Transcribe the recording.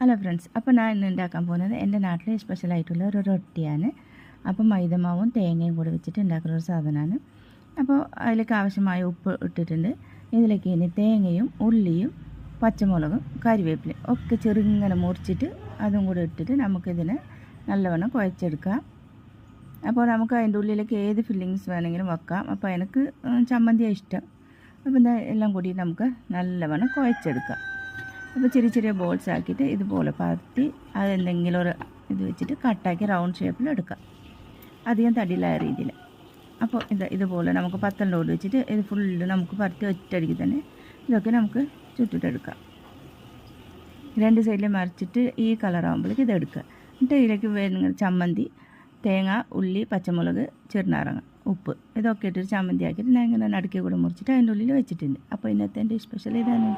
Hello friends, അപ്പോൾ ഞാൻ ഇന്ന് ഉണ്ടാക്കാൻ പോകുന്നത് എൻ്റെ നാട്ടിലെ സ്പെഷ്യലായിട്ടുള്ള ഒരു റൊട്ടിയാണ്. അപ്പോൾ മൈദമാവും തേങ്ങയും കൂടി വെച്ചിട്ട് ഉണ്ടാക്കുന്ന ഒരു സാധനമാണ്. അപ്പോൾ അതിലേക്ക് ആവശ്യമായ ഉപ്പ് ഇട്ടിട്ടുണ്ട്. ഇതിലേക്ക് ഇനി തേങ്ങയും ഉള്ളിയും പച്ചമുളകും കറിവേപ്പിലയും ഒക്കെ ചെറുങ്ങനെ മുറിച്ചിട്ട് അതും കൂടി ഇട്ടിട്ട് നമുക്കിതിനെ നല്ലവണ്ണം കുഴച്ചെടുക്കാം. അപ്പോൾ നമുക്ക് അതിൻ്റെ ഉള്ളിലേക്ക് ഏത് ഫില്ലിങ്സ് വേണമെങ്കിലും വെക്കാം. അപ്പോൾ എനിക്ക് ചമ്മന്തിയാണ് ഇഷ്ടം. അപ്പോൾ എല്ലാം കൂടി നമുക്ക് നല്ലവണ്ണം കുഴച്ചെടുക്കാം. അപ്പോൾ ചെറിയ ചെറിയ ബോൾസ് ആക്കിയിട്ട് ഇതുപോലെ പരത്തി അതെന്തെങ്കിലും ഒരു ഇത് വെച്ചിട്ട് കട്ടാക്കി റൗണ്ട് ഷേപ്പിൽ എടുക്കാം, അധികം തടിയിലായ രീതിയിൽ. അപ്പോൾ ഇതുപോലെ നമുക്ക് പത്തലിനോട് വെച്ചിട്ട് ഇത് ഫുള്ള് നമുക്ക് പരത്തി ഒറ്റയടിക്ക് തന്നെ ഇതൊക്കെ നമുക്ക് ചുറ്റിട്ടെടുക്കാം. രണ്ട് സൈഡിൽ മറിച്ചിട്ട് ഈ കളറാകുമ്പോഴേക്ക് ഇതെടുക്കുക. എന്നിട്ട് ഇതിലേക്ക് വേണമെങ്കിൽ ചമ്മന്തി, തേങ്ങ, ഉള്ളി, പച്ചമുളക്, ചെറുനാരങ്ങ, ഉപ്പ് ഇതൊക്കെ ഇട്ടിട്ട് ചമ്മന്തി ആക്കിയിട്ട് ഞാൻ ഇങ്ങനെ നടുക്കി കൂടെ മുറിച്ചിട്ട് അതിൻ്റെ ഉള്ളിൽ വെച്ചിട്ടുണ്ട്. അപ്പോൾ ഇന്നത്തെ എൻ്റെ സ്പെഷ്യൽ ഇതാണ്.